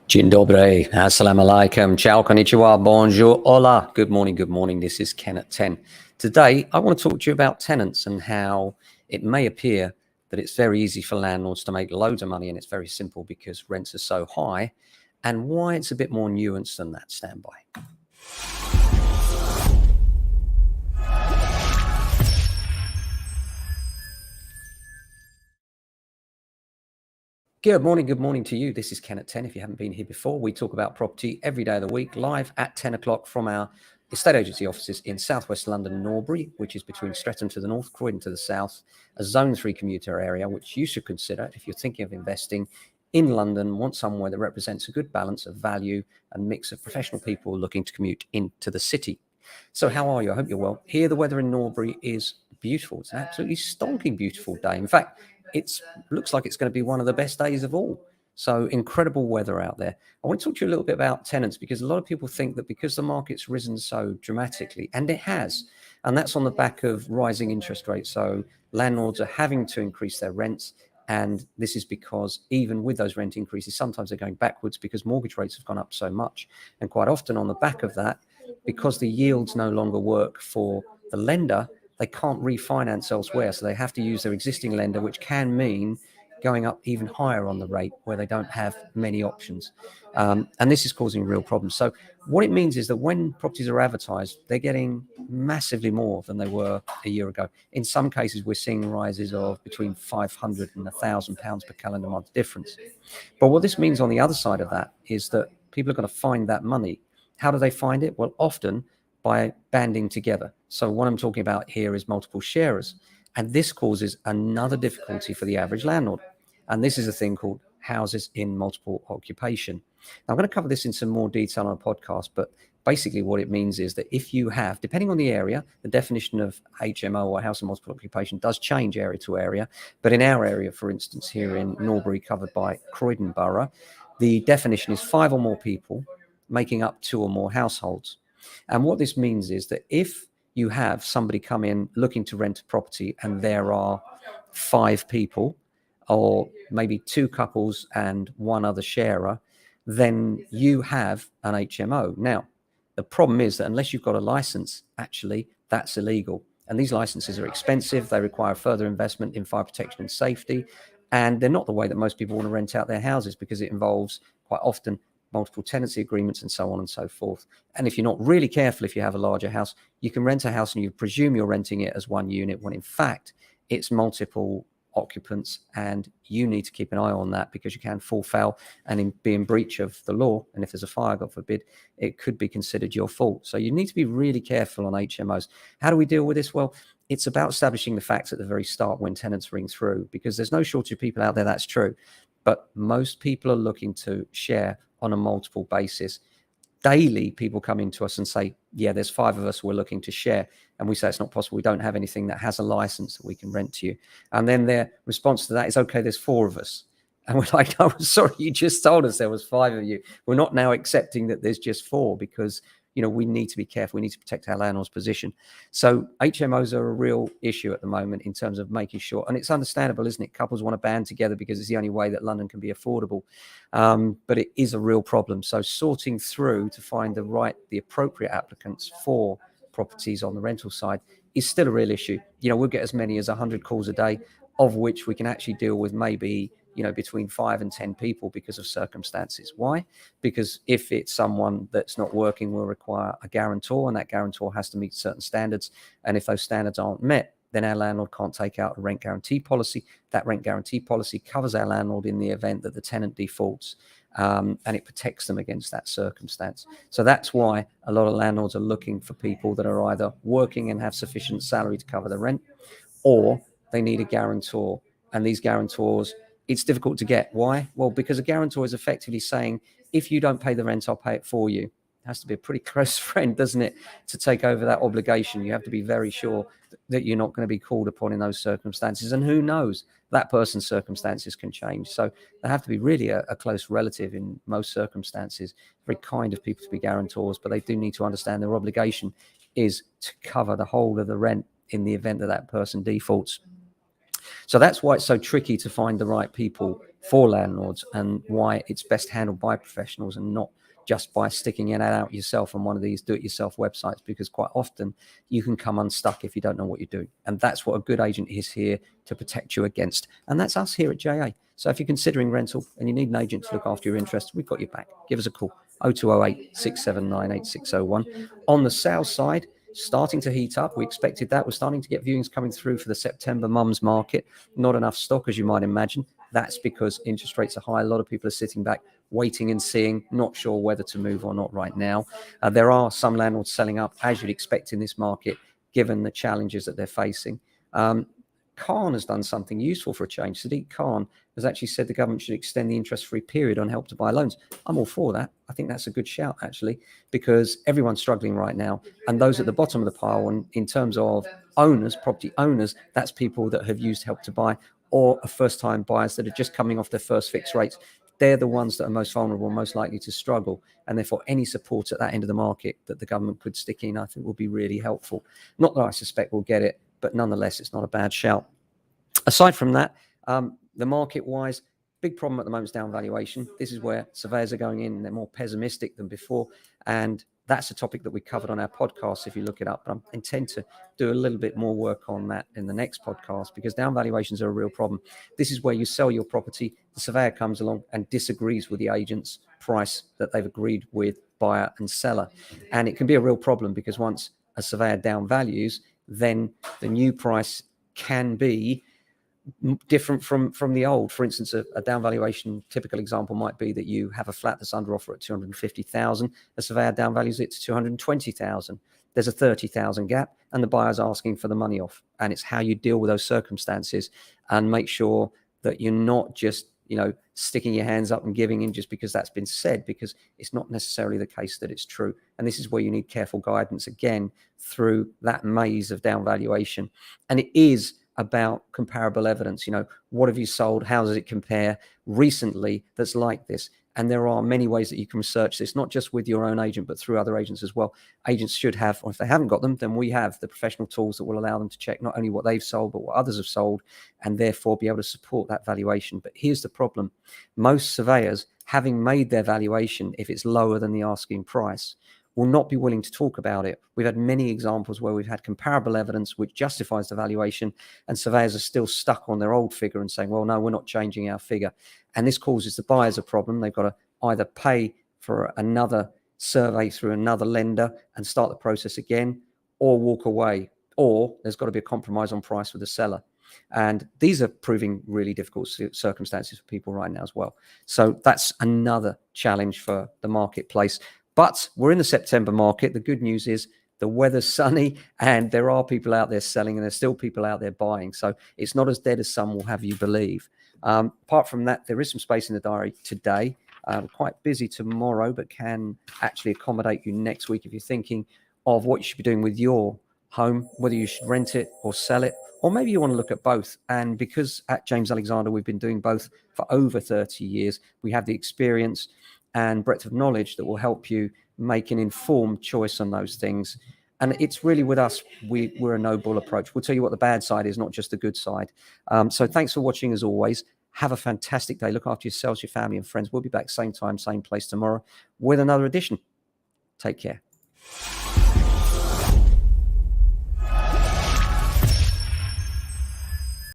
Dzień dobry, assalamu alaikum, ciao, konnichiwa, bonjour, hola, good morning. This is Ken at 10. Today, I want to talk to you about tenants and how it may appear that it's very easy for landlords to make loads of money, and it's very simple because rents are so high, and why it's a bit more nuanced than that. Stand by. Good morning to you. This is Ken at 10. If you haven't been here before, we talk about property every day of the week, live at 10 o'clock from our estate agency offices in southwest London, Norbury, which is between Streatham to the north, Croydon to the south, a zone 3 commuter area, which you should consider if you're thinking of investing in London, want somewhere that represents a good balance of value and mix of professional people looking to commute into the city. So how are you? I hope you're well. Here, the weather in Norbury is beautiful. It's an absolutely stonking beautiful day. In fact, it looks like it's going to be one of the best days of all. So incredible weather out there. I want to talk to you a little bit about tenants, because a lot of people think that because the market's risen so dramatically, and it has, and that's on the back of rising interest rates. So landlords are having to increase their rents. And this is because even with those rent increases, sometimes they're going backwards because mortgage rates have gone up so much. And quite often on the back of that, because the yields no longer work for the lender, they can't refinance elsewhere. So they have to use their existing lender, which can mean going up even higher on the rate where they don't have many options. And this is causing real problems. So what it means is that when properties are advertised, they're getting massively more than they were a year ago. In some cases, we're seeing rises of between £500 and £1,000 per calendar month difference. But what this means on the other side of that is that people are going to find that money. How do they find it? Well, often by banding together. So what I'm talking about here is multiple sharers. And this causes another difficulty for the average landlord. And this is a thing called houses in multiple occupation. Now, I'm going to cover this in some more detail on a podcast, but basically what it means is that if you have, depending on the area, the definition of HMO or house in multiple occupation does change area to area. But in our area, for instance, here in Norbury, covered by Croydon Borough, the definition is 5 or more people making up 2 or more households. And what this means is that if you have somebody come in looking to rent a property and there are 5 people, or maybe 2 couples and 1 other sharer, then you have an HMO. Now, the problem is that unless you've got a license, actually, that's illegal. And these licenses are expensive. They require further investment in fire protection and safety. And they're not the way that most people want to rent out their houses, because it involves quite often multiple tenancy agreements and so on and so forth. And if you're not really careful, if you have a larger house, you can rent a house and you presume you're renting it as one unit, when in fact it's multiple occupants, and you need to keep an eye on that, because you can fall foul and be in breach of the law. And if there's a fire, God forbid, it could be considered your fault. So you need to be really careful on HMOs. How do we deal with this? Well, it's about establishing the facts at the very start when tenants ring through, because there's no shortage of people out there, that's true. But most people are looking to share on a multiple basis. Daily, people come into us and say, yeah, there's 5 of us, we're looking to share. And we say, it's not possible. We don't have anything that has a license that we can rent to you. And then their response to that is, okay, there's 4 of us. And we're like, no, sorry, you just told us there was 5 of you. We're not now accepting that there's just 4, because we need to be careful. We need to protect our landlord's position. So HMOs are a real issue at the moment in terms of making sure, and it's understandable, isn't it? Couples want to band together because it's the only way that London can be affordable. But it is a real problem. So sorting through to find the appropriate applicants for properties on the rental side is still a real issue. We'll get as many as 100 calls a day, of which we can actually deal with maybe between 5 and 10 people because of circumstances. Why? Because if it's someone that's not working, we'll require a guarantor, and that guarantor has to meet certain standards. And if those standards aren't met, then our landlord can't take out a rent guarantee policy. That rent guarantee policy covers our landlord in the event that the tenant defaults, and it protects them against that circumstance. So that's why a lot of landlords are looking for people that are either working and have sufficient salary to cover the rent, or they need a guarantor. And these guarantors, it's difficult to get. Why? Well, because a guarantor is effectively saying, if you don't pay the rent, I'll pay it for you. It has to be a pretty close friend, doesn't it, to take over that obligation? You have to be very sure that you're not going to be called upon in those circumstances. And who knows, that person's circumstances can change. So they have to be really a close relative in most circumstances. Very kind of people to be guarantors, but they do need to understand their obligation is to cover the whole of the rent in the event that that person defaults. So that's why it's so tricky to find the right people for landlords, and why it's best handled by professionals and not just by sticking it out yourself on one of these do-it-yourself websites, because quite often you can come unstuck if you don't know what you're doing. And that's what a good agent is here to protect you against. And that's us here at JA. So if you're considering rental and you need an agent to look after your interests, we've got your back. Give us a call, 0208 679 8601. On the sales side, starting to heat up. We expected that. We're starting to get viewings coming through for the September mums market. Not enough stock, as you might imagine. That's because interest rates are high. A lot of people are sitting back, waiting and seeing, not sure whether to move or not right now. There are some landlords selling up, as you'd expect in this market, given the challenges that they're facing. Khan has done something useful for a change. Sadiq Khan has actually said the government should extend the interest-free period on Help to Buy loans. I'm all for that. I think that's a good shout, actually, because everyone's struggling right now. And those at the bottom of the pile, and in terms of owners, property owners, that's people that have used Help to Buy or are first-time buyers that are just coming off their first fixed rates. They're the ones that are most vulnerable, most likely to struggle. And therefore, any support at that end of the market that the government could stick in, I think, will be really helpful. Not that I suspect we'll get it, but nonetheless, it's not a bad shout. Aside from that, the market-wise, big problem at the moment is down valuation. This is where surveyors are going in and they're more pessimistic than before. And that's a topic that we covered on our podcast, if you look it up. But I intend to do a little bit more work on that in the next podcast, because down valuations are a real problem. This is where you sell your property, the surveyor comes along and disagrees with the agent's price that they've agreed with buyer and seller. And it can be a real problem, because once a surveyor down values, then the new price can be different from the old. For instance, a down valuation typical example might be that you have a flat that's under offer at 250,000. A surveyor down values it to 220,000. There's a 30,000 gap, and the buyer's asking for the money off. And it's how you deal with those circumstances and make sure that you're not just, sticking your hands up and giving in just because that's been said, because it's not necessarily the case that it's true. And this is where you need careful guidance again through that maze of down valuation. And it is about comparable evidence. What have you sold? How does it compare recently that's like this? And there are many ways that you can research this, not just with your own agent, but through other agents as well. Agents should have, or if they haven't got them, then we have the professional tools that will allow them to check not only what they've sold, but what others have sold, and therefore be able to support that valuation. But here's the problem. Most surveyors, having made their valuation, if it's lower than the asking price, will not be willing to talk about it. We've had many examples where we've had comparable evidence which justifies the valuation, and surveyors are still stuck on their old figure and saying, well, no, we're not changing our figure. And this causes the buyers a problem. They've got to either pay for another survey through another lender and start the process again, or walk away, or there's got to be a compromise on price with the seller. And these are proving really difficult circumstances for people right now as well. So that's another challenge for the marketplace. But we're in the September market. The good news is the weather's sunny and there are people out there selling, and there's still people out there buying. So it's not as dead as some will have you believe. Apart from that, there is some space in the diary today. Quite busy tomorrow, but can actually accommodate you next week if you're thinking of what you should be doing with your home, whether you should rent it or sell it, or maybe you want to look at both. And because at James Alexander, we've been doing both for over 30 years, we have the experience and breadth of knowledge that will help you make an informed choice on those things. And it's really with us, we're a no-bull approach. We'll tell you what the bad side is, not just the good side. So thanks for watching as always. Have a fantastic day. Look after yourselves, your family and friends. We'll be back same time, same place tomorrow with another edition. Take care.